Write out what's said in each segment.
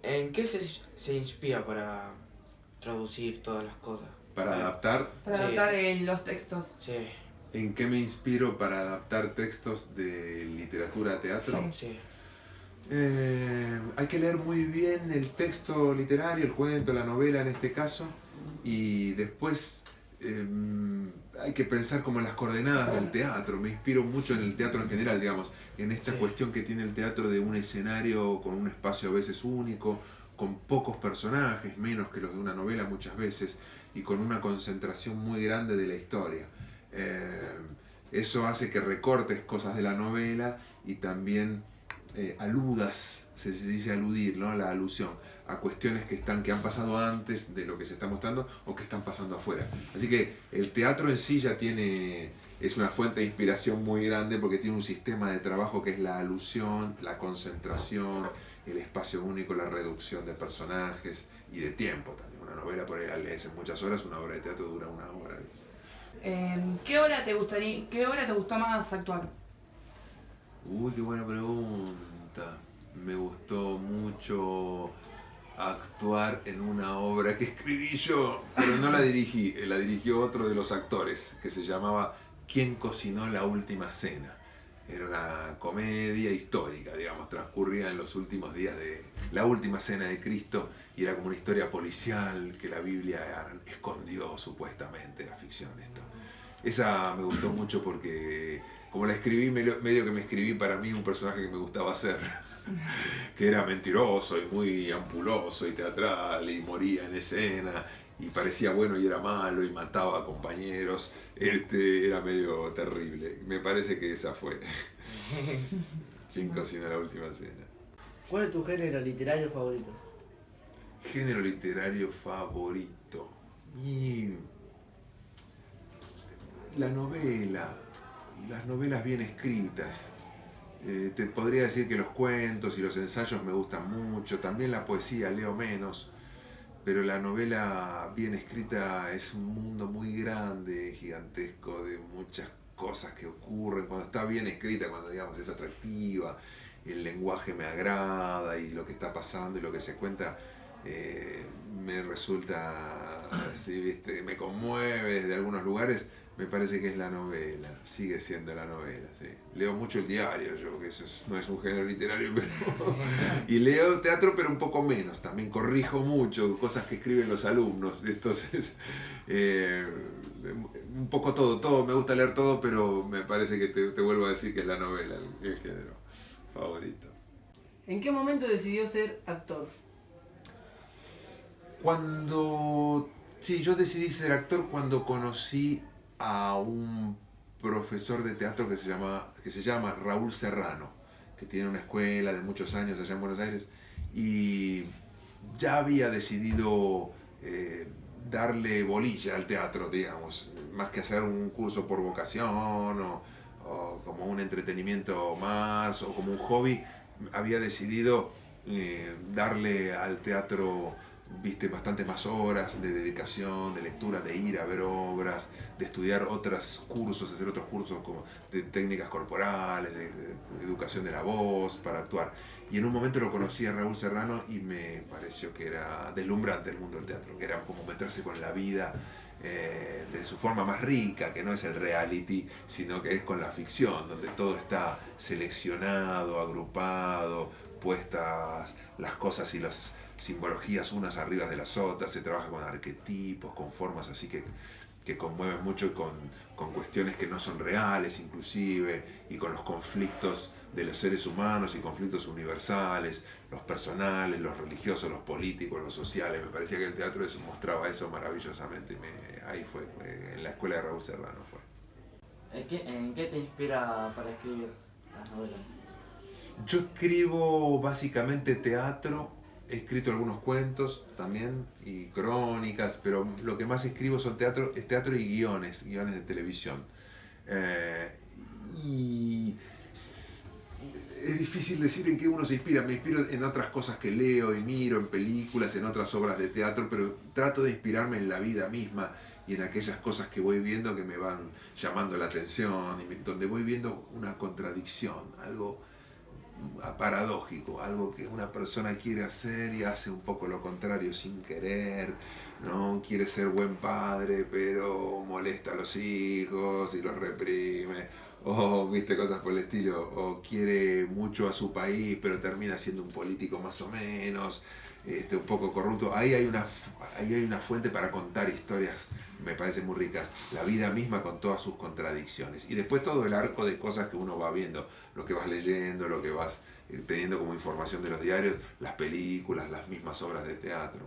¿En qué se inspira para traducir todas las cosas? Para adaptar, Para Sí. adaptar los textos. Sí, ¿en qué me inspiro para adaptar textos de literatura a teatro? sí, Hay que leer muy bien el texto literario, el cuento, la novela en este caso, y después hay que pensar como en las coordenadas del teatro. Me inspiro mucho en el teatro en general, digamos, en esta Sí. cuestión que tiene el teatro de un escenario con un espacio a veces único, con pocos personajes, menos que los de una novela muchas veces, y con una concentración muy grande de la historia. Eso hace que recortes cosas de la novela y también aludas, se dice aludir, ¿no? La alusión a cuestiones que han pasado antes de lo que se está mostrando o que están pasando afuera. Así que el teatro en sí ya es una fuente de inspiración muy grande porque tiene un sistema de trabajo que es la alusión, la concentración, el espacio único, la reducción de personajes y de tiempo también. Una novela por ahí la lees en muchas horas, una obra de teatro dura una hora. ¿Qué hora te gustó más actuar? Uy, qué buena pregunta. Me gustó mucho actuar en una obra que escribí yo, pero no la dirigí, la dirigió otro de los actores, que se llamaba ¿Quién cocinó la última cena? Era una comedia histórica, digamos, transcurría en los últimos días de la última cena de Cristo y era como una historia policial que la Biblia escondió supuestamente, era ficción esto. Esa me gustó mucho porque como la escribí, medio que me escribí para mí un personaje que me gustaba hacer, que era mentiroso y muy ampuloso y teatral y moría en escena y parecía bueno y era malo y mataba a compañeros. Era medio terrible. Me parece que esa fue. ¿Quién cocinó la última cena? ¿Cuál es tu género literario favorito? Género literario favorito. Y la novela, las novelas bien escritas. Te podría decir que los cuentos y los ensayos me gustan mucho, también la poesía leo menos, pero la novela bien escrita es un mundo muy grande, gigantesco, de muchas cosas que ocurren. Cuando está bien escrita, cuando digamos es atractiva, el lenguaje me agrada y lo que está pasando y lo que se cuenta me resulta, sí, ¿viste? Me conmueve desde algunos lugares. Me parece que es la novela, sigue siendo la novela, sí. Leo mucho el diario, yo, que eso no es un género literario, pero... y leo teatro, pero un poco menos, también corrijo mucho, cosas que escriben los alumnos, entonces... un poco todo, me gusta leer todo, pero me parece que te vuelvo a decir que es la novela el género favorito. ¿En qué momento decidió ser actor? Sí, yo decidí ser actor cuando conocí a un profesor de teatro que se llama Raúl Serrano, que tiene una escuela de muchos años allá en Buenos Aires, y ya había decidido darle bolilla al teatro, digamos, más que hacer un curso por vocación o como un entretenimiento más o como un hobby, había decidido darle al teatro, viste, bastante más horas de dedicación, de lectura, de ir a ver obras, de estudiar otros cursos, hacer otros cursos como de técnicas corporales, de educación de la voz para actuar. Y en un momento lo conocí a Raúl Serrano y me pareció que era deslumbrante el mundo del teatro, que era como meterse con la vida de su forma más rica, que no es el reality, sino que es con la ficción, donde todo está seleccionado, agrupado, puestas las cosas y las simbologías unas arriba de las otras, se trabaja con arquetipos, con formas así que conmueven mucho con cuestiones que no son reales inclusive, y con los conflictos de los seres humanos y conflictos universales, los personales, los religiosos, los políticos, los sociales. Me parecía que el teatro eso mostraba eso maravillosamente. Ahí fue, en la escuela de Raúl Serrano fue. ¿En qué te inspira para escribir las novelas? Yo escribo básicamente teatro, he escrito algunos cuentos también y crónicas, pero lo que más escribo son es teatro y guiones de televisión. Y es difícil decir en qué uno se inspira. Me inspiro en otras cosas que leo y miro, en películas, en otras obras de teatro, pero trato de inspirarme en la vida misma y en aquellas cosas que voy viendo que me van llamando la atención y donde voy viendo una contradicción, algo paradójico, algo que una persona quiere hacer y hace un poco lo contrario sin querer, ¿no? Quiere ser buen padre, pero molesta a los hijos y los reprime, o viste cosas por el estilo, o quiere mucho a su país, pero termina siendo un político más o menos, un poco corrupto. Ahí hay una fuente para contar historias, me parece muy ricas, la vida misma con todas sus contradicciones. Y después todo el arco de cosas que uno va viendo, lo que vas leyendo, lo que vas teniendo como información de los diarios, las películas, las mismas obras de teatro.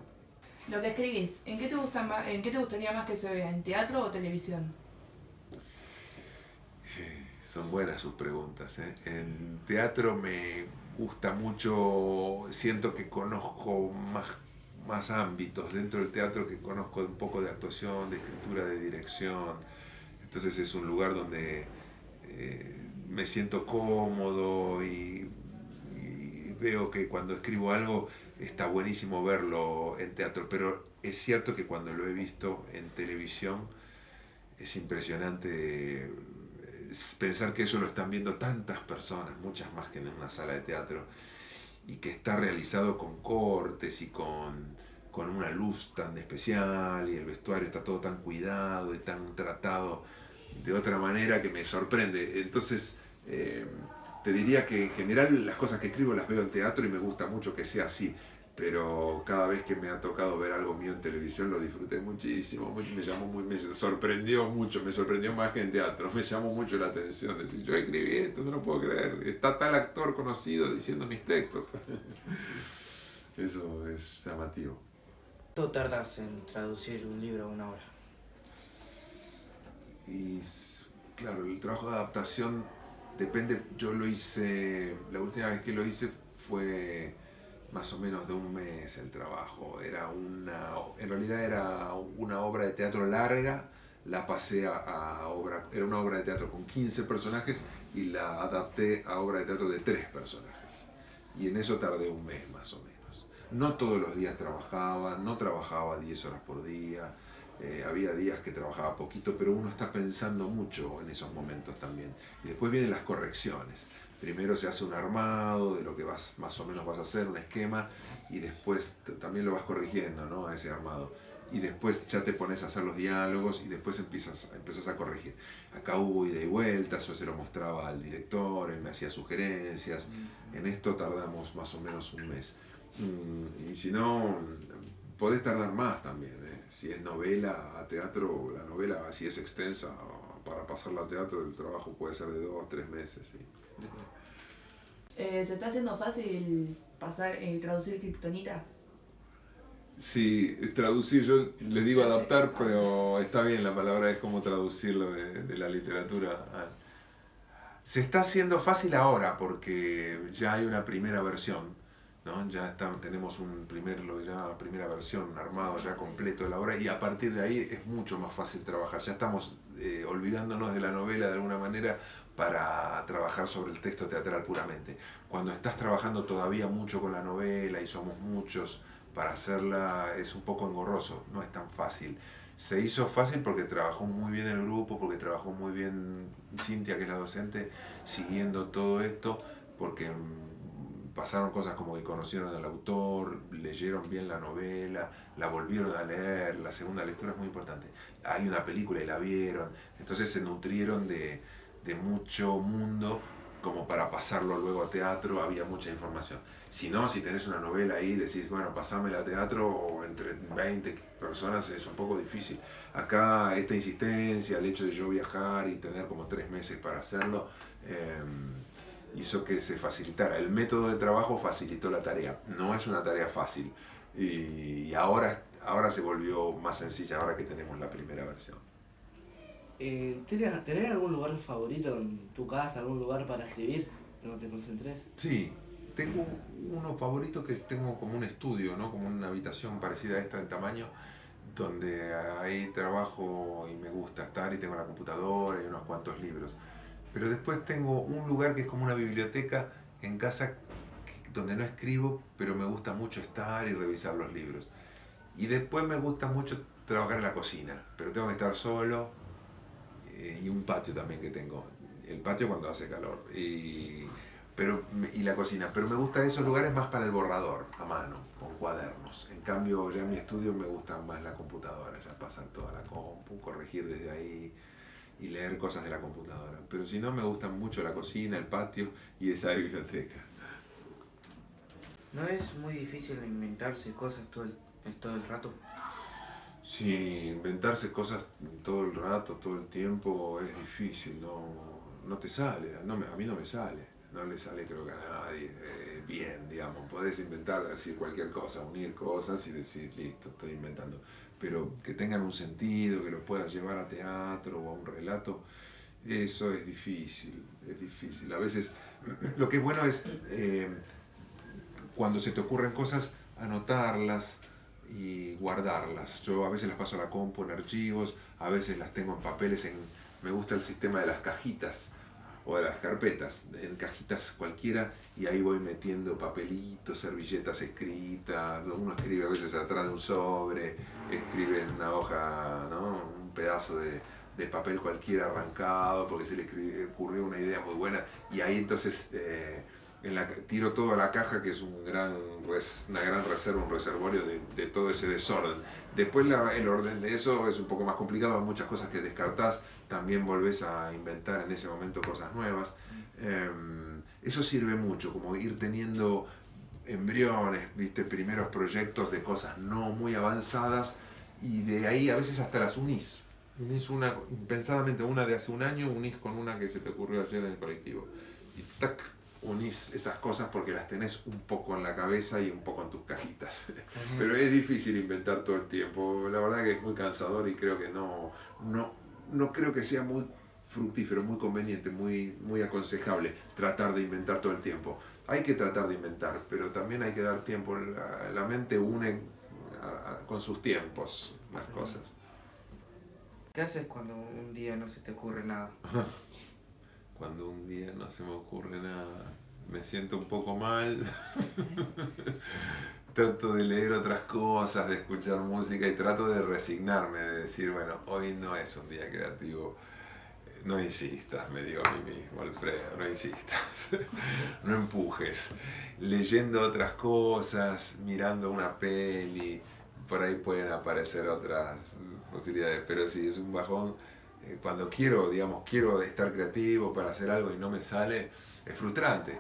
Lo que escribís, ¿en qué te gusta más, en qué te gustaría más que se vea? ¿En teatro o televisión? Son buenas sus preguntas, ¿eh? En teatro me gusta mucho, siento que conozco más ámbitos dentro del teatro, que conozco un poco de actuación, de escritura, de dirección. Entonces es un lugar donde me siento cómodo y veo que cuando escribo algo está buenísimo verlo en teatro, pero es cierto que cuando lo he visto en televisión es impresionante pensar que eso lo están viendo tantas personas, muchas más que en una sala de teatro, y que está realizado con cortes y con una luz tan especial, y el vestuario está todo tan cuidado y tan tratado de otra manera que me sorprende. Entonces, te diría que en general las cosas que escribo las veo en teatro y me gusta mucho que sea así, pero cada vez que me ha tocado ver algo mío en televisión lo disfruté muchísimo, me sorprendió mucho, me sorprendió más que en teatro, me llamó mucho la atención, decir, yo escribí esto, no lo puedo creer, está tal actor conocido diciendo mis textos. Eso es llamativo. ¿Cuánto tardas en traducir un libro a una hora? Y claro, el trabajo de adaptación depende, yo lo hice, la última vez que lo hice fue más o menos de un mes el trabajo. En realidad era una obra de teatro larga, la pasé a obra, era una obra de teatro con 15 personajes y la adapté a obra de teatro de 3 personajes. Y en eso tardé un mes más o menos. No todos los días trabajaba, no trabajaba 10 horas por día, había días que trabajaba poquito, pero uno está pensando mucho en esos momentos también. Y después vienen las correcciones. Primero se hace un armado de lo que más o menos vas a hacer, un esquema, y después también lo vas corrigiendo, ¿no? A ese armado. Y después ya te pones a hacer los diálogos y después empezás a corregir. Acá hubo ida y vuelta, yo se lo mostraba al director, él me hacía sugerencias. En esto tardamos más o menos un mes. Y si no, podés tardar más también, ¿eh? Si es novela a teatro, la novela si es extensa, para pasarla a teatro el trabajo puede ser de 2 o 3 meses. ¿Sí? ¿Se está haciendo fácil traducir Kryptonita? Sí, traducir, yo les digo adaptar, pero está bien, la palabra es como traducirlo de la literatura. Se está haciendo fácil ahora porque ya hay una primera versión, ¿no? Tenemos primera versión, un armado ya completo de la obra, y a partir de ahí es mucho más fácil trabajar. Ya estamos olvidándonos de la novela de alguna manera para trabajar sobre el texto teatral puramente. Cuando estás trabajando todavía mucho con la novela y somos muchos, para hacerla es un poco engorroso, no es tan fácil. Se hizo fácil porque trabajó muy bien el grupo, porque trabajó muy bien Cintia, que es la docente, siguiendo todo esto, porque pasaron cosas como que conocieron al autor, leyeron bien la novela, la volvieron a leer, la segunda lectura es muy importante. Hay una película y la vieron, entonces se nutrieron de mucho mundo como para pasarlo luego a teatro, había mucha información. Si no, si tenés una novela ahí, decís, bueno, pasámela a teatro, o entre 20 personas es un poco difícil. Acá esta insistencia, el hecho de yo viajar y tener como 3 meses para hacerlo, hizo que se facilitara. El método de trabajo facilitó la tarea. No es una tarea fácil. Y ahora se volvió más sencilla, ahora que tenemos la primera versión. ¿Tenés algún lugar favorito en tu casa, algún lugar para escribir, donde te concentres? Sí, tengo uno favorito que tengo como un estudio, ¿no? Como una habitación parecida a esta en tamaño, donde ahí trabajo y me gusta estar y tengo la computadora y unos cuantos libros. Pero después tengo un lugar que es como una biblioteca en casa donde no escribo, pero me gusta mucho estar y revisar los libros. Y después me gusta mucho trabajar en la cocina, pero tengo que estar solo, y un patio también que tengo. El patio cuando hace calor. y la cocina, pero me gustan esos lugares más para el borrador, a mano, con cuadernos. En cambio, ya en mi estudio me gusta más la computadora, ya pasar toda la compu, corregir desde ahí y leer cosas de la computadora. Pero si no, me gusta mucho la cocina, el patio y esa biblioteca. ¿No es muy difícil inventarse cosas todo el rato? Sí, inventarse cosas todo el rato, todo el tiempo es difícil, no te sale, a mí no me sale, no le sale creo que a nadie bien, digamos, podés inventar, decir cualquier cosa, unir cosas y decir, listo, estoy inventando, pero que tengan un sentido, que lo puedas llevar a teatro o a un relato, eso es difícil, es difícil. A veces lo que es bueno es cuando se te ocurren cosas, anotarlas y guardarlas. Yo a veces las paso a la compu en archivos, a veces las tengo en papeles, me gusta el sistema de las cajitas o de las carpetas, en cajitas cualquiera, y ahí voy metiendo papelitos, servilletas escritas, uno escribe a veces atrás de un sobre, escribe en una hoja, ¿no? Un pedazo de papel cualquiera arrancado porque se le ocurrió una idea muy buena, y ahí entonces tiro todo a la caja, que es una gran reserva, un reservorio de todo ese desorden. Después el orden de eso es un poco más complicado, hay muchas cosas que descartás, también volvés a inventar en ese momento cosas nuevas. Eso sirve mucho, como ir teniendo embriones, ¿viste? Primeros proyectos de cosas no muy avanzadas, y de ahí a veces hasta las unís. Unís una, impensadamente una de hace un año, unís con una que se te ocurrió ayer en el colectivo. Y tac, unís esas cosas porque las tenés un poco en la cabeza y un poco en tus cajitas. Pero es difícil inventar todo el tiempo. La verdad que es muy cansador y creo que no creo que sea muy fructífero, muy conveniente, muy aconsejable tratar de inventar todo el tiempo. Hay que tratar de inventar, pero también hay que dar tiempo. La mente une con sus tiempos las cosas. ¿Qué haces cuando un día no se te ocurre nada? Cuando un día no se me ocurre nada, me siento un poco mal. Trato de leer otras cosas, de escuchar música y trato de resignarme, de decir, bueno, hoy no es un día creativo. No insistas, me digo a mí mismo, Alfredo, no insistas. No empujes. Leyendo otras cosas, mirando una peli, por ahí pueden aparecer otras posibilidades, pero si es un bajón, cuando quiero estar creativo para hacer algo y no me sale, es frustrante.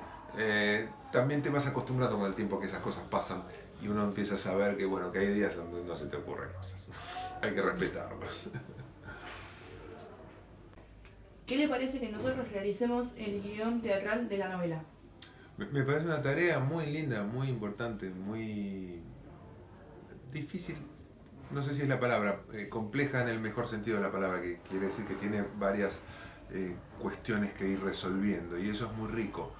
También te vas acostumbrando con el tiempo que esas cosas pasan y uno empieza a saber que, bueno, que hay días donde no se te ocurren cosas. Hay que respetarlos. ¿Qué le parece que nosotros realicemos el guión teatral de la novela? Me parece una tarea muy linda, muy importante, muy difícil, no sé si es la palabra, compleja en el mejor sentido de la palabra, que quiere decir que tiene varias cuestiones que ir resolviendo, y eso es muy rico.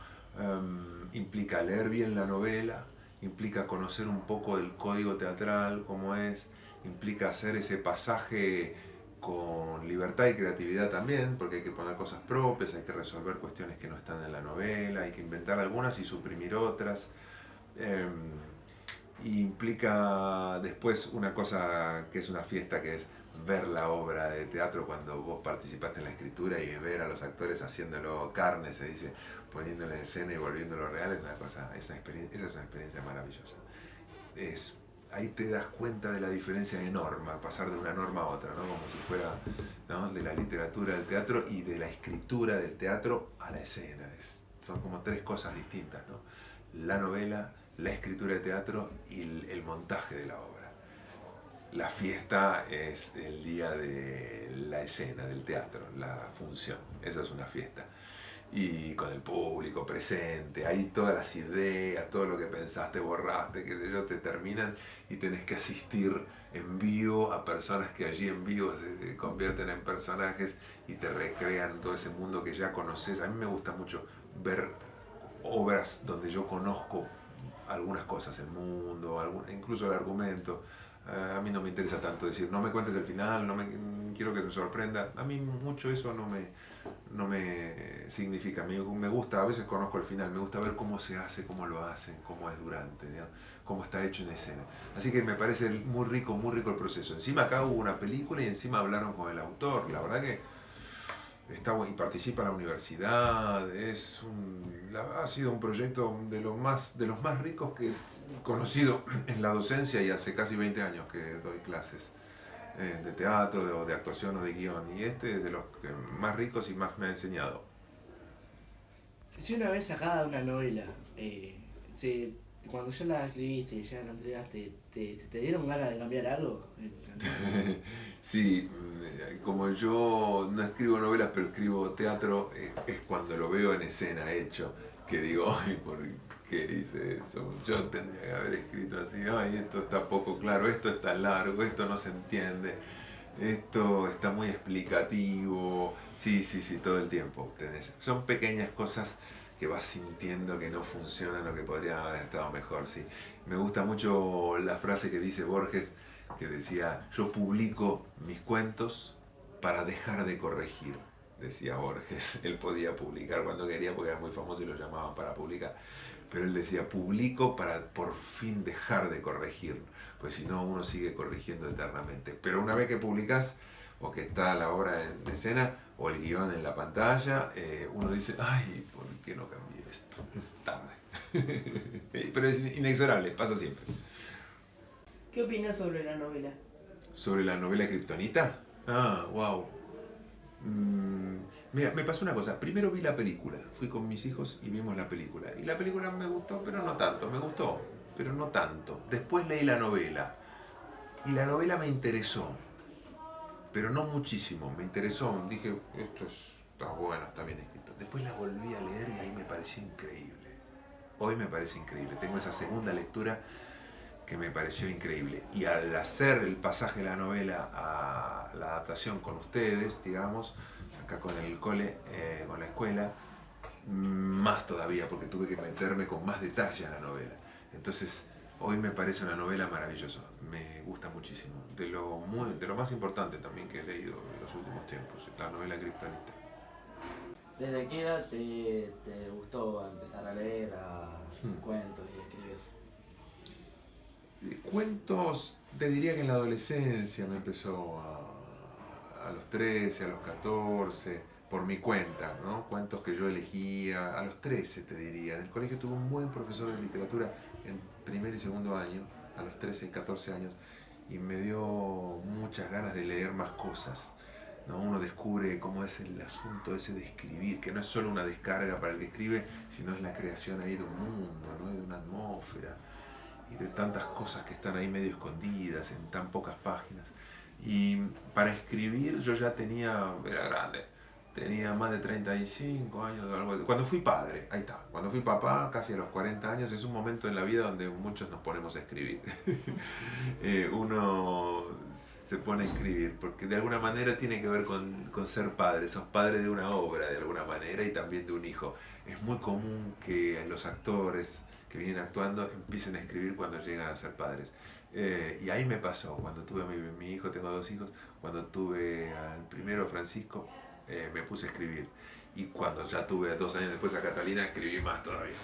Implica leer bien la novela, implica conocer un poco del código teatral, cómo es, implica hacer ese pasaje con libertad y creatividad también, porque hay que poner cosas propias, hay que resolver cuestiones que no están en la novela, hay que inventar algunas y suprimir otras. Y implica después una cosa que es una fiesta, que es ver la obra de teatro cuando vos participaste en la escritura y ver a los actores haciéndolo carne, se dice, poniéndolo en escena y volviéndolo real, es una cosa, esa es una experiencia maravillosa. Ahí te das cuenta de la diferencia de norma, pasar de una norma a otra, ¿no? Como si fuera, ¿no?, de la literatura del teatro y de la escritura del teatro a la escena. Son como tres cosas distintas, ¿no? La novela, la escritura de teatro y el montaje de la obra. La fiesta es el día de la escena, del teatro, la función. Eso es una fiesta. Y con el público presente, ahí todas las ideas, todo lo que pensaste, borraste, qué sé yo, te terminan y tenés que asistir en vivo a personas que allí en vivo se convierten en personajes y te recrean todo ese mundo que ya conoces. A mí me gusta mucho ver obras donde yo conozco algunas cosas, el mundo, incluso el argumento. A mí no me interesa tanto decir, no me cuentes el final, quiero que me sorprenda. A mí mucho eso no me significa. Me gusta, a veces conozco el final, me gusta ver cómo se hace, cómo lo hacen, cómo es durante, digamos, cómo está hecho en escena. Así que me parece muy rico el proceso. Encima acá hubo una película y encima hablaron con el autor. La verdad que y participa en la universidad. Ha sido un proyecto de los más ricos que he conocido en la docencia, y hace casi 20 años que doy clases de teatro, de actuación o de guión. Y este es de los más ricos y más me ha enseñado. Si una vez sacada una novela, cuando ya la escribiste y ya la entregaste, ¿se te dieron ganas de cambiar algo? Sí, como yo no escribo novelas, pero escribo teatro, es cuando lo veo en escena hecho, que digo, ay, ¿por qué hice eso? Yo tendría que haber escrito así, ay, esto está poco claro, esto está largo, esto no se entiende, esto está muy explicativo. Sí, todo el tiempo son pequeñas cosas que vas sintiendo que no funcionan o que podrían haber estado mejor, sí. Me gusta mucho la frase que dice Borges, que decía: yo publico mis cuentos para dejar de corregir, decía Borges. Él podía publicar cuando quería porque era muy famoso y lo llamaban para publicar, pero él decía: publico para por fin dejar de corregir, pues si no uno sigue corrigiendo eternamente. Pero una vez que publicas, o que está la obra en escena o el guión en la pantalla, uno dice: ay, ¿por qué no cambié esto? Tarde. Pero es inexorable, pasa siempre. ¿Qué opinas sobre la novela? ¿Sobre la novela Kryptonita? Ah, wow. Mira, me pasó una cosa. Primero vi la película. Fui con mis hijos y vimos la película. Y la película me gustó, pero no tanto. Me gustó, pero no tanto. Después leí la novela. Y la novela me interesó, pero no muchísimo. Me interesó. Dije, esto está bueno, está bien escrito. Después la volví a leer y ahí me pareció increíble. Hoy me parece increíble. Tengo esa segunda lectura que me pareció increíble. Y al hacer el pasaje de la novela a la adaptación con ustedes, digamos, acá con el cole, con la escuela, más todavía, porque tuve que meterme con más detalle en la novela. Entonces, hoy me parece una novela maravillosa. Me gusta muchísimo. De lo más importante también que he leído en los últimos tiempos, la novela Kryptonita. ¿Desde qué edad te gustó empezar a leer cuentos y escribir? Cuentos, te diría que en la adolescencia me empezó a los 13, a los 14, por mi cuenta, ¿no? Cuentos que yo elegía, a los 13 te diría. En el colegio tuve un buen profesor de literatura en primer y segundo año, a los 13 y 14 años, y me dio muchas ganas de leer más cosas, ¿no? Uno descubre cómo es el asunto ese de escribir, que no es solo una descarga para el que escribe, sino es la creación ahí de un mundo, ¿no? De una atmósfera y de tantas cosas que están ahí medio escondidas en tan pocas páginas. Y para escribir yo ya era grande, tenía más de 35 años, cuando fui padre, ahí está, cuando fui papá, casi a los 40 años, es un momento en la vida donde muchos nos ponemos a escribir. Uno se pone a escribir, porque de alguna manera tiene que ver con ser padre, sos padre de una obra de alguna manera y también de un hijo. Es muy común que los actores que vienen actuando empiecen a escribir cuando llegan a ser padres. Y ahí me pasó, cuando tuve mi hijo, tengo 2 hijos, cuando tuve al primero, Francisco, me puse a escribir. Y cuando ya tuve 2 años después a Catalina, escribí más todavía.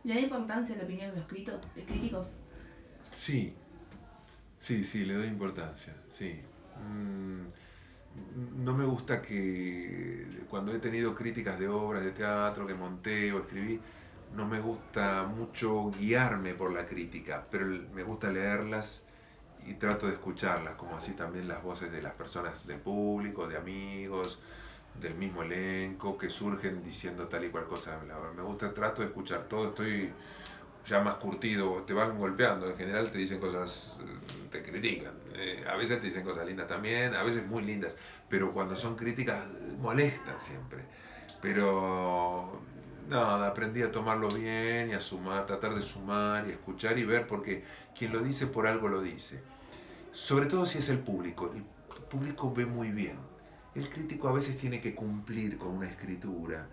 ¿Le da importancia a la opinión de los críticos? Sí, le doy importancia, sí. No me gusta que cuando he tenido críticas de obras de teatro que monté o escribí, no me gusta mucho guiarme por la crítica, pero me gusta leerlas y trato de escucharlas, como así también las voces de las personas del público, de amigos, del mismo elenco, que surgen diciendo tal y cual cosa. Me gusta, trato de escuchar todo, estoy ya más curtido, te van golpeando, en general te dicen cosas, te critican, a veces te dicen cosas lindas también, a veces muy lindas, pero cuando son críticas molestan siempre. Pero nada, aprendí a tomarlo bien y a sumar, tratar de sumar y escuchar y ver, porque quien lo dice por algo lo dice. Sobre todo si es el público ve muy bien. El crítico a veces tiene que cumplir con una escritura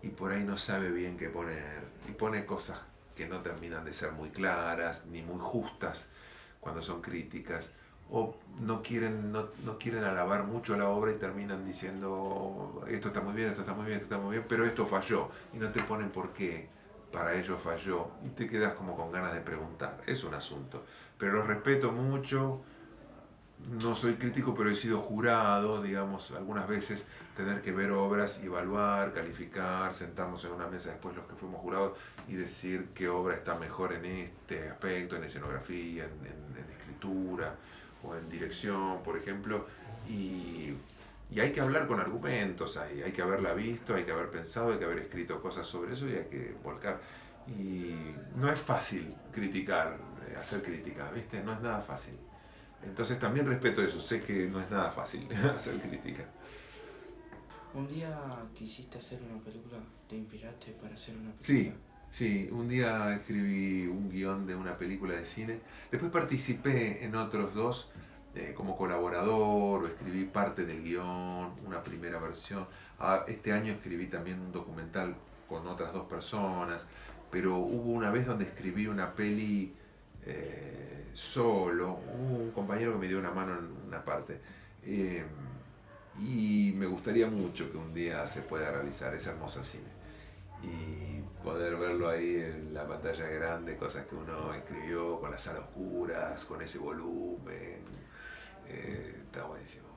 y por ahí no sabe bien qué poner y pone cosas que no terminan de ser muy claras ni muy justas cuando son críticas, o no quieren alabar mucho la obra y terminan diciendo esto está muy bien, esto está muy bien, esto está muy bien, pero esto falló, y no te ponen por qué para ellos falló y te quedas como con ganas de preguntar. Es un asunto, pero los respeto mucho, no soy crítico, pero he sido jurado, digamos, algunas veces tener que ver obras, evaluar, calificar, sentarnos en una mesa después los que fuimos jurados y decir qué obra está mejor en este aspecto, en escenografía, en escritura o en dirección, por ejemplo, y hay que hablar con argumentos, hay que haberla visto, hay que haber pensado, hay que haber escrito cosas sobre eso y hay que volcar. Y no es fácil criticar, hacer crítica, ¿viste? No es nada fácil. Entonces también respeto eso, sé que no es nada fácil hacer crítica. ¿Un día quisiste hacer una película? ¿Te inspiraste para hacer una película? Sí, sí, un día escribí un guión de una película de cine, después participé en otros dos como colaborador o escribí parte del guión, una primera versión. Este año escribí también un documental con otras 2 personas, pero hubo una vez donde escribí una peli solo, hubo un compañero que me dio una mano en una parte. Y me gustaría mucho que un día se pueda realizar, es hermoso el cine. Y poder verlo ahí en la pantalla grande, cosas que uno escribió con las salas oscuras, con ese volumen, está buenísimo.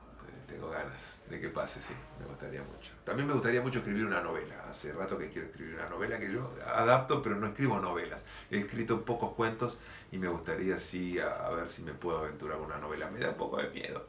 Tengo ganas de que pase, sí, me gustaría mucho. También me gustaría mucho escribir una novela. Hace rato que quiero escribir una novela que yo adapto, pero no escribo novelas. He escrito pocos cuentos y me gustaría sí a ver si me puedo aventurar con una novela. Me da un poco de miedo.